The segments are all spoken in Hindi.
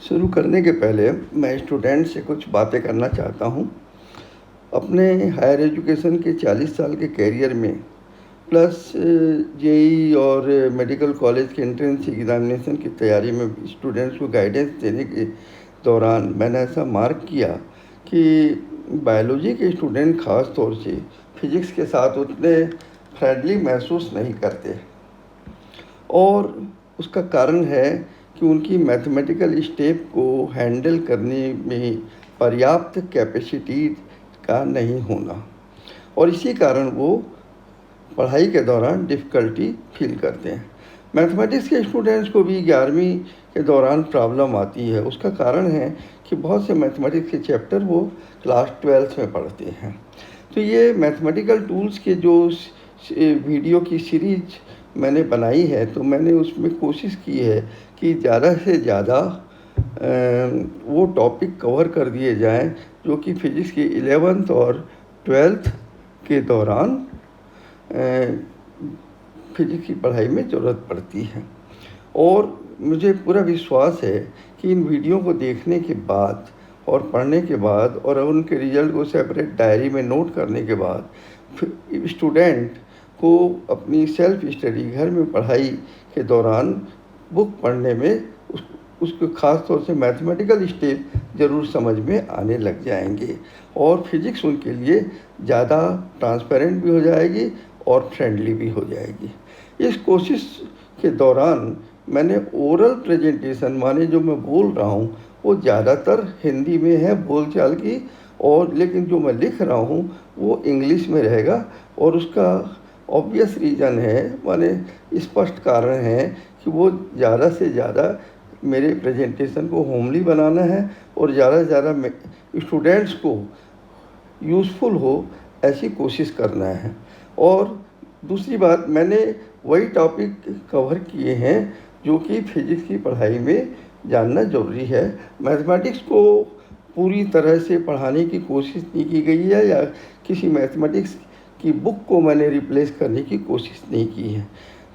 शुरू करने के पहले मैं स्टूडेंट से कुछ बातें करना चाहता हूँ। अपने हायर एजुकेशन के 40 साल के करियर में प्लस जेईई और मेडिकल कॉलेज के एंट्रेंस एग्ज़ामिनेशन की तैयारी में स्टूडेंट्स को गाइडेंस देने के दौरान मैंने ऐसा मार्क किया कि बायोलॉजी के स्टूडेंट ख़ास तौर से फिज़िक्स के साथ उतने फ्रेंडली महसूस नहीं करते और उसका कारण है कि उनकी मैथमेटिकल स्टेप को हैंडल करने में पर्याप्त कैपेसिटी का नहीं होना और इसी कारण वो पढ़ाई के दौरान डिफ़िकल्टी फील करते हैं। मैथमेटिक्स के स्टूडेंट्स को भी 11वीं के दौरान प्रॉब्लम आती है। उसका कारण है कि बहुत से मैथमेटिक्स के चैप्टर वो क्लास 12th में पढ़ते हैं। तो ये मैथमेटिकल टूल्स के जो वीडियो की सीरीज मैंने बनाई है, तो मैंने उसमें कोशिश की है कि ज़्यादा से ज़्यादा वो टॉपिक कवर कर दिए जाएं जो कि फ़िज़िक्स की 11th और 12th के दौरान फिज़िक्स की पढ़ाई में ज़रूरत पड़ती है। और मुझे पूरा विश्वास है कि इन वीडियो को देखने के बाद और पढ़ने के बाद और उनके रिज़ल्ट को सेपरेट डायरी में नोट करने के बाद स्टूडेंट को अपनी सेल्फ स्टडी घर में पढ़ाई के दौरान बुक पढ़ने में उसको ख़ास तौर से मैथमेटिकल स्टेप ज़रूर समझ में आने लग जाएंगे और फिज़िक्स उनके लिए ज़्यादा ट्रांसपेरेंट भी हो जाएगी और फ्रेंडली भी हो जाएगी। इस कोशिश के दौरान मैंने ओरल प्रेजेंटेशन माने जो मैं बोल रहा हूँ वो ज़्यादातर हिंदी में है बोलचाल की, और लेकिन जो मैं लिख रहा हूँ वो इंग्लिश में रहेगा। और उसका ऑब्वियस रीज़न है, माने स्पष्ट कारण है कि वो ज़्यादा से ज़्यादा मेरे प्रेजेंटेशन को होमली बनाना है और ज़्यादा से ज़्यादा स्टूडेंट्स को यूज़फुल हो ऐसी कोशिश करना है। और दूसरी बात, मैंने वही टॉपिक कवर किए हैं जो कि फिज़िक्स की पढ़ाई में जानना ज़रूरी है। मैथमेटिक्स को पूरी तरह से पढ़ाने की कोशिश नहीं की गई है या किसी मैथमेटिक्स की बुक को मैंने रिप्लेस करने की कोशिश नहीं की है।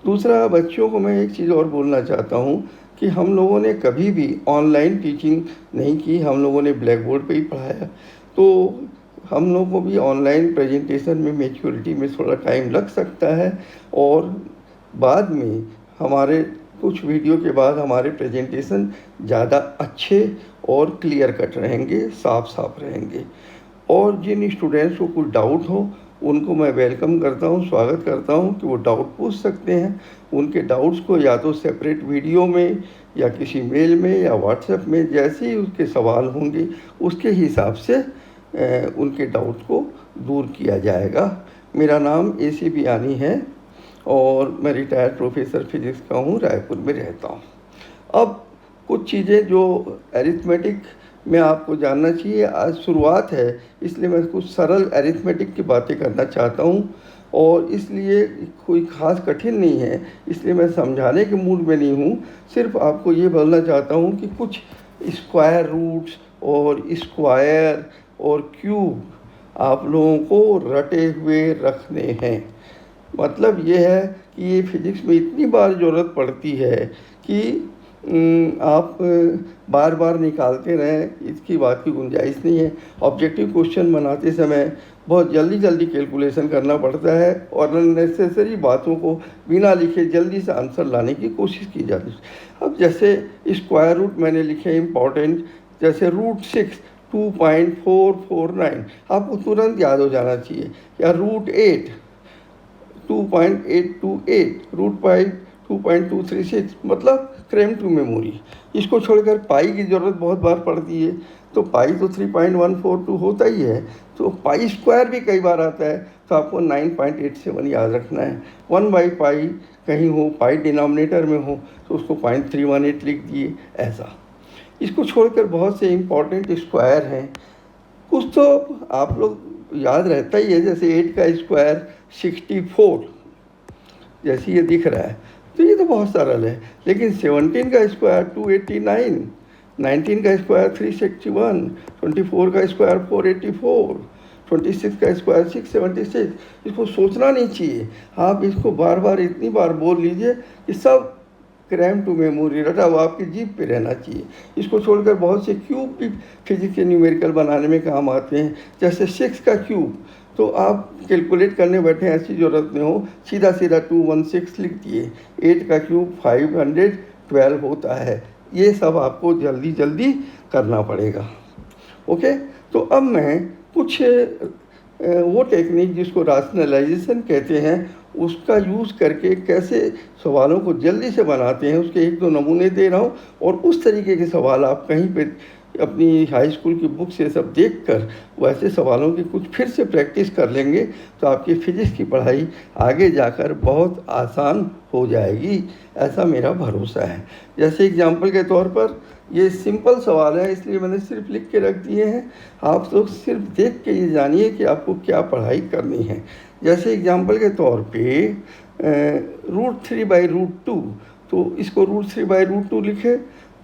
दूसरा, बच्चों को मैं एक चीज़ और बोलना चाहता हूँ कि हम लोगों ने कभी भी ऑनलाइन टीचिंग नहीं की, हम लोगों ने ब्लैक बोर्ड पर ही पढ़ाया। तो हम लोगों को भी ऑनलाइन प्रेजेंटेशन में मैच्योरिटी में थोड़ा टाइम लग सकता है और बाद में हमारे कुछ वीडियो के बाद हमारे प्रेजेंटेशन ज़्यादा अच्छे और क्लियर कट रहेंगे, साफ साफ रहेंगे। और जिन स्टूडेंट्स को कुछ डाउट हो उनको मैं वेलकम करता हूँ, स्वागत करता हूँ कि वो डाउट पूछ सकते हैं। उनके डाउट्स को या तो सेपरेट वीडियो में या किसी मेल में या व्हाट्सएप में, जैसे ही उसके सवाल होंगे उसके हिसाब से उनके डाउट को दूर किया जाएगा। मेरा नाम AC बियानी है और मैं रिटायर्ड प्रोफेसर फिज़िक्स का हूँ, रायपुर में रहता हूँ। अब कुछ चीज़ें जो अरिथमेटिक में आपको जानना चाहिए, आज शुरुआत है इसलिए मैं कुछ सरल अरिथमेटिक की बातें करना चाहता हूँ और इसलिए कोई ख़ास कठिन नहीं है, इसलिए मैं समझाने के मूड में नहीं हूँ। सिर्फ आपको ये बोलना चाहता हूँ कि कुछ स्क्वायर रूट्स और स्क्वायर और क्यूब आप लोगों को रटे हुए रखने हैं। मतलब ये है कि ये फिज़िक्स में इतनी बार ज़रूरत पड़ती है कि आप बार बार निकालते रहें, इसकी बात की गुंजाइश नहीं है। ऑब्जेक्टिव क्वेश्चन बनाते समय बहुत जल्दी कैलकुलेशन करना पड़ता है और अननेसेसरी बातों को बिना लिखे जल्दी से आंसर लाने की कोशिश की जाती है। अब जैसे स्क्वायर रूट मैंने लिखे इम्पॉर्टेंट, जैसे √6 2.449 आपको तुरंत याद हो जाना चाहिए, या √8 2.828, √5 2.236, मतलब क्रेम टू मेमोरी। इसको छोड़कर पाई की ज़रूरत बहुत बार पड़ती है, तो पाई तो 3.142 होता ही है, तो पाई स्क्वायर भी कई बार आता है, तो आपको 9.87 याद रखना है। 1/पाई कहीं हो, पाई डिनोमिनेटर में हो तो उसको 0.318 लिख दिए, ऐसा। इसको छोड़कर बहुत से इम्पॉर्टेंट स्क्वायर हैं, कुछ तो आप लोग याद रहता ही है, जैसे 8 का स्क्वायर 64, जैसे ये दिख रहा है, तो ये तो बहुत सरल है। लेकिन 17 का स्क्वायर 289, 19 का स्क्वायर 361, 24 का स्क्वायर 484, 26 का स्क्वायर 676। इसको सोचना नहीं चाहिए, आप इसको बार बार इतनी बार बोल लीजिए कि सब क्रैम टू मेमोरी, रटा हुआ आपकी जीभ पे रहना चाहिए। इसको छोड़कर बहुत से क्यूब भी फिजिक्स के न्यूमेरिकल बनाने में काम आते हैं, जैसे 6 का क्यूब। तो आप कैलकुलेट करने बैठे ऐसी ज़रूरत नहीं हो, सीधा सीधा 216 लिख दिए। 8 का क्यूब 512 होता है। ये सब आपको जल्दी जल्दी करना पड़ेगा। ओके, तो अब मैं कुछ वो टेक्निक जिसको राशनलाइजेशन कहते हैं उसका यूज़ करके कैसे सवालों को जल्दी से बनाते हैं उसके एक दो नमूने दे रहा हूँ। और उस तरीके के सवाल आप कहीं पे अपनी हाई स्कूल की बुक से सब देखकर वैसे सवालों की कुछ फिर से प्रैक्टिस कर लेंगे तो आपकी फिजिक्स की पढ़ाई आगे जाकर बहुत आसान हो जाएगी, ऐसा मेरा भरोसा है। जैसे एग्जाम्पल के तौर पर ये सिंपल सवाल है इसलिए मैंने सिर्फ लिख के रख दिए हैं, आप लोग सिर्फ देख के ये जानिए कि आपको क्या पढ़ाई करनी है। जैसे एग्जाम्पल के तौर पे √3/√2, तो इसको √3/√2 लिखे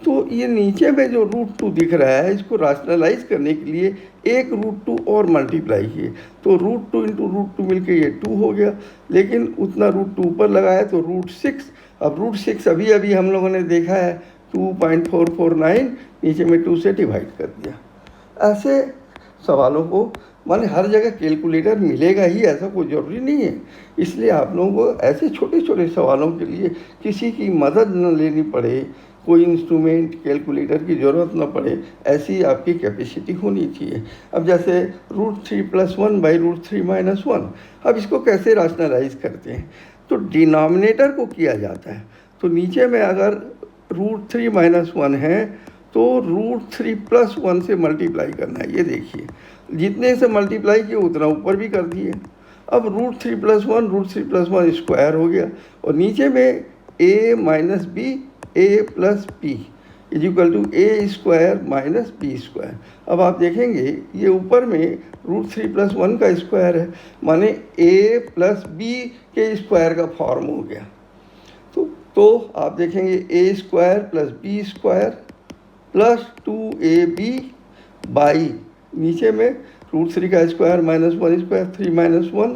तो ये नीचे में जो √2 दिख रहा है इसको राशनलाइज करने के लिए एक √2 और मल्टीप्लाई किए तो √2 इंटू √2 मिल के ये 2 हो गया, लेकिन उतना √2 ऊपर लगाया तो √6। अब √6 अभी अभी हम लोगों ने देखा है 2.449, नीचे में 2 से डिवाइड कर दिया। ऐसे सवालों को माने हर जगह कैलकुलेटर मिलेगा ही ऐसा कोई ज़रूरी नहीं है, इसलिए आप लोगों को ऐसे छोटे छोटे सवालों के लिए किसी की मदद न लेनी पड़े, कोई इंस्ट्रूमेंट कैलकुलेटर की ज़रूरत न पड़े, ऐसी आपकी कैपेसिटी होनी चाहिए। अब जैसे √3 + 1/√3 - 1, अब इसको कैसे राशनलाइज करते हैं तो डिनोमिनेटर को किया जाता है। तो नीचे में अगर √3 - 1 है तो √3 + 1 से मल्टीप्लाई करना है। ये देखिए जितने से मल्टीप्लाई किए उतना ऊपर भी कर दिए। अब √3 + 1 √3 + 1 स्क्वायर हो गया और नीचे में a - b a + b = a² - b²। अब आप देखेंगे ये ऊपर में √3 + 1 का स्क्वायर है, माने a + b के स्क्वायर का फॉर्म हो गया। तो आप देखेंगे a² + b² + 2ab नीचे में √3 का स्क्वायर - 1² 3 - 1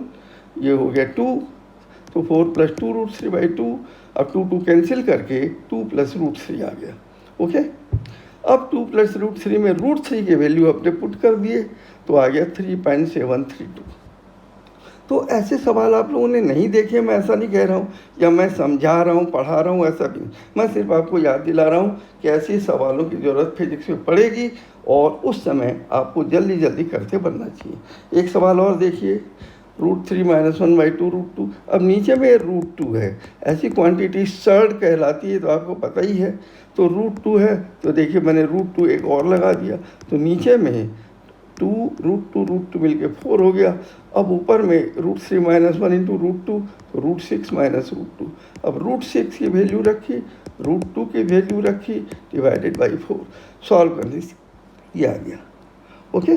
ये हो गया 2, तो 4 + 2 √3/2। अब 2 कैंसिल करके 2 + √3 आ गया। ओके, अब 2 + √3 में √3 के वैल्यू अपने पुट कर दिए तो आ गया 3.732। तो ऐसे सवाल आप लोगों ने नहीं देखे, मैं ऐसा नहीं कह रहा हूँ या मैं समझा रहा हूँ पढ़ा रहा हूँ, ऐसा भी नहीं। मैं सिर्फ आपको याद दिला रहा हूँ कि ऐसे सवालों की ज़रूरत फिजिक्स में पड़ेगी और उस समय आपको जल्दी जल्दी करते बनना चाहिए। एक सवाल और देखिए, √3 - 1/2 √2। अब नीचे में √2 है, ऐसी क्वांटिटी सर्ड कहलाती है तो आपको पता ही है। तो √2 है तो देखिए मैंने √2 एक और लगा दिया तो नीचे में 2 √2 मिलके 4 हो गया। अब ऊपर में √3 - 1 × √2 तो √6 - √2। अब √6 की वैल्यू रखी, √2 की वैल्यू रखी, /4 सॉल्व कर दी, ये आ गया। ओके,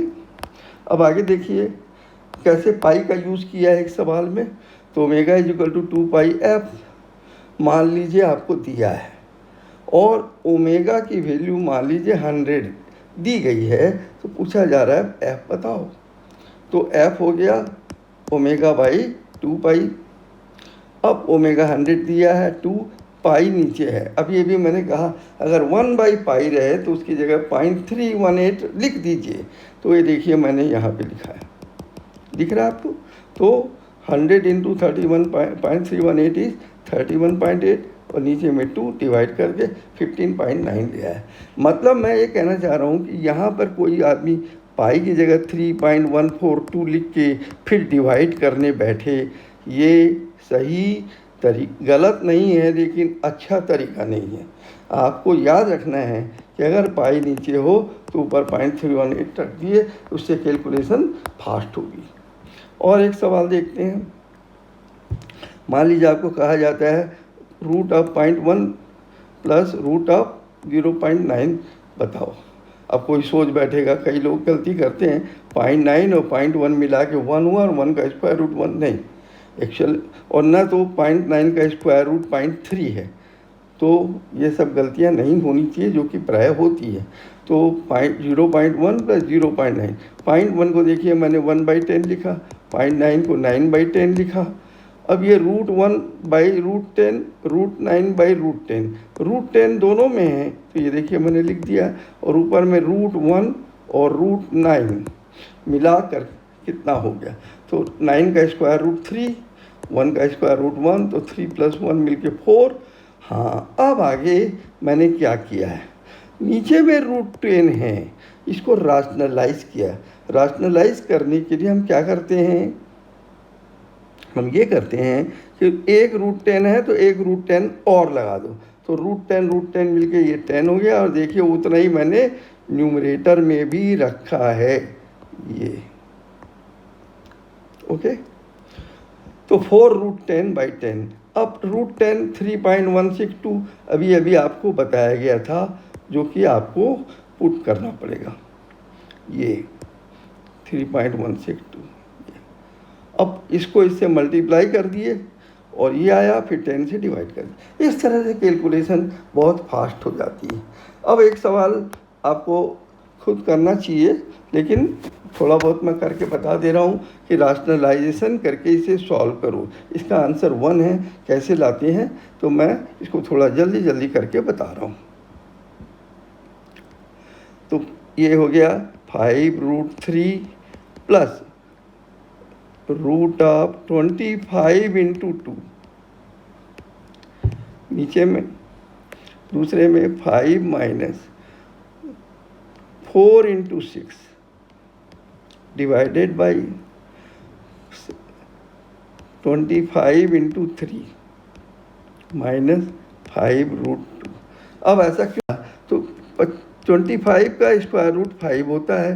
अब आगे देखिए कैसे पाई का यूज़ किया है एक सवाल में। तो ओमेगा = 2πf मान लीजिए आपको दिया है और ओमेगा की वैल्यू मान लीजिए 100 दी गई है, तो पूछा जा रहा है f बताओ। तो f हो गया ω/2π। अब ओमेगा 100 दिया है, 2 पाई नीचे है। अब ये भी मैंने कहा अगर 1/π रहे तो उसकी जगह 0.318 लिख दीजिए। तो ये देखिए मैंने यहाँ पे लिखा है, दिख रहा है आपको। तो 100 × 0.318 इज 31.8 और नीचे में 2 डिवाइड करके 15.9 दिया है। मतलब मैं ये कहना चाह रहा हूँ कि यहाँ पर कोई आदमी पाई की जगह 3.142 लिख के फिर डिवाइड करने बैठे, ये सही गलत नहीं है लेकिन अच्छा तरीका नहीं है। आपको याद रखना है कि अगर पाई नीचे हो तो ऊपर 0.318 रख दिए, उससे कैलकुलेशन फास्ट होगी। और एक सवाल देखते हैं। मान लीजिए आपको कहा जाता है √0.1 + √0.9 बताओ। अब कोई सोच बैठेगा, कई लोग गलती करते हैं 0.9 और 0.1 मिला के 1 हुआ और 1 का स्क्वायर रूट 1 नहीं एक्चुअल, और ना तो 0.9 का स्क्वायर रूट 0.3 है। तो ये सब गलतियां नहीं होनी चाहिए जो कि प्राय होती है। तो 0.1 + 0.9, 0.1 को देखिए मैंने 1/10 लिखा, 0.9 को 9/10 लिखा अब ये √1/√10, √9/√10, √10 दोनों में है, तो ये देखिए मैंने लिख दिया, और ऊपर में √1 और √9 मिलाकर कितना हो गया, तो 9 का स्क्वायर रूट 3, 1 का स्क्वायर रूट 1, तो 3 + 1 मिलके 4। हाँ, अब आगे मैंने क्या किया है, नीचे में √10 है, इसको राशनलाइज किया। राशनलाइज करने के लिए हम क्या करते हैं, हम ये करते हैं कि एक √10 है तो एक √10 और लगा दो, तो √10 मिलके ये 10 हो गया, और देखिए उतना ही मैंने न्यूमरेटर में भी रखा है ये। ओके, तो 4√10/10। अब √10 3.162 अभी अभी आपको बताया गया था, जो कि आपको पुट करना पड़ेगा, ये 3.162। अब इसको इससे मल्टीप्लाई कर दिए और ये आया, फिर 10 से डिवाइड कर दिया। इस तरह से कैलकुलेशन बहुत फास्ट हो जाती है। अब एक सवाल आपको खुद करना चाहिए, लेकिन थोड़ा बहुत मैं करके बता दे रहा हूँ कि राशनलाइजेशन करके इसे सॉल्व करो। इसका आंसर 1 है, कैसे लाते हैं, तो मैं इसको थोड़ा जल्दी जल्दी करके बता रहा हूँ। तो ये हो गया 5√3 प्लस √25 × 2, नीचे में दूसरे में 5 - 4 × 6 डिवाइडेड बाई 25 × 3 -5√2। अब ऐसा क्यों, तो 25 का स्क्वायर रूट 5 होता है,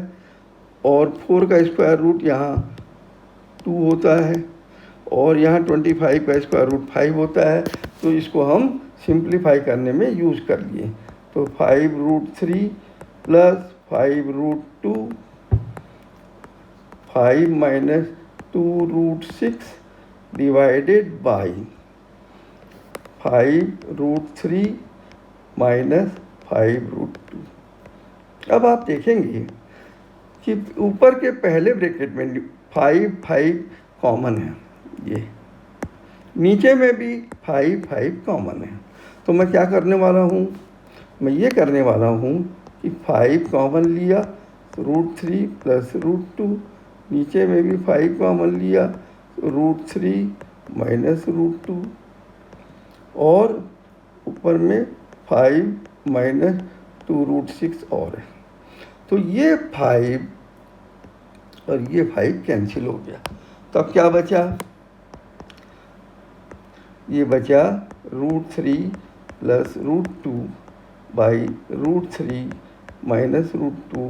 और 4 का स्क्वायर रूट यहाँ 2 होता है, और यहाँ 25 का स्क्वायर रूट 5 होता है, तो इसको हम सिंप्लीफाई करने में यूज़ कर लिए। तो 5√3 प्लस 5√2, 5 - 2√6 डिवाइडेड बाई 5√3 - 5√2। अब आप देखेंगे कि ऊपर के पहले ब्रैकेट में 5 कॉमन है, ये नीचे में भी 5 कॉमन है। तो मैं क्या करने वाला हूँ, मैं ये करने वाला हूँ कि 5 कॉमन लिया, √3 + √2, नीचे में भी 5 कॉमन लिया, √3 - √2, और ऊपर में 5 - 2√6 और है। तो ये 5 और ये 5 कैंसिल हो गया, तो अब क्या बचा, ये बचा √3 + √2 बाई √3 - √2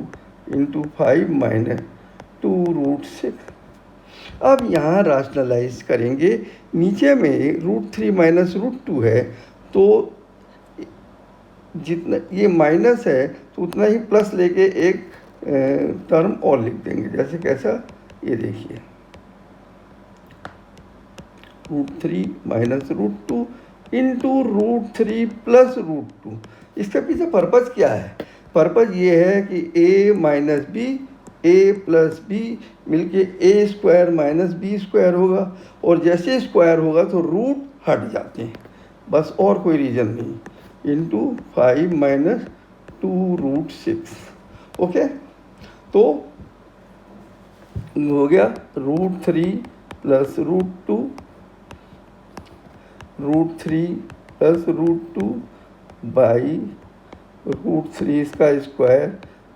× 5 - 2√6। अब यहाँ राशनलाइज करेंगे, नीचे में √3 - √2 है, तो जितना ये माइनस है तो उतना ही प्लस लेके एक टर्म और लिख देंगे। जैसे कैसा, ये देखिए, √3 - √2 × √3 + √2। इसके पीछे पर्पज़ क्या है, पर्पज़ ये है कि a - b, a + b मिलके a² - b² होगा, और जैसे स्क्वायर होगा तो रूट हट जाते हैं, बस, और कोई रीज़न नहीं, × 5 - 2√6। ओके, तो हो गया √3 + √2, √3 + √2 बाई √3 इसका स्क्वायर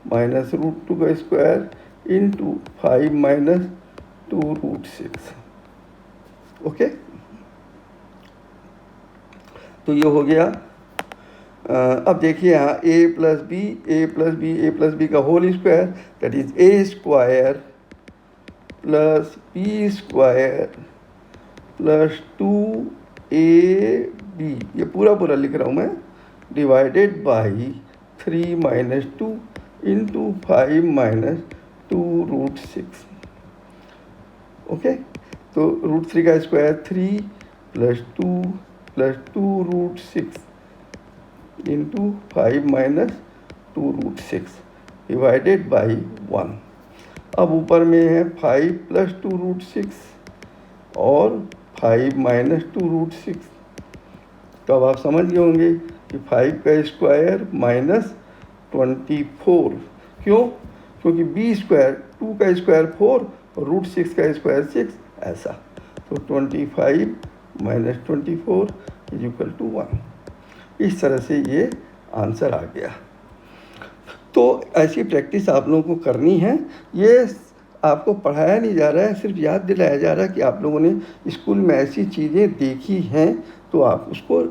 -√2 का स्क्वायर × 5 - 2√6। ओके, तो ये हो गया। अब देखिए यहाँ a + b का whole square, that is a² + b² + 2ab, ये पूरा पूरा लिख रहा हूँ मैं, डिवाइडेड बाई 3 - 2 × 5 - 2√6। ओके, तो √3 का स्क्वायर 3 + 2 + 2√6 × 5 - 2√6 डिवाइडेड बाई 1। अब ऊपर में है 5 + 2√6 और 5 माइनस 2 रूट 6। तो अब आप समझ गए होंगे कि 5 का स्क्वायर माइनस 24। क्यों? क्योंकि b स्क्वायर 2 का स्क्वायर 4 और रूट 6 का स्क्वायर 6, ऐसा। तो 25 माइनस 24 इज इक्वल टू 1। इस तरह से ये आंसर आ गया। तो ऐसी प्रैक्टिस आप लोगों को करनी है। ये आपको पढ़ाया नहीं जा रहा है, सिर्फ याद दिलाया जा रहा है कि आप लोगों ने स्कूल में ऐसी चीज़ें देखी हैं तो आप उसको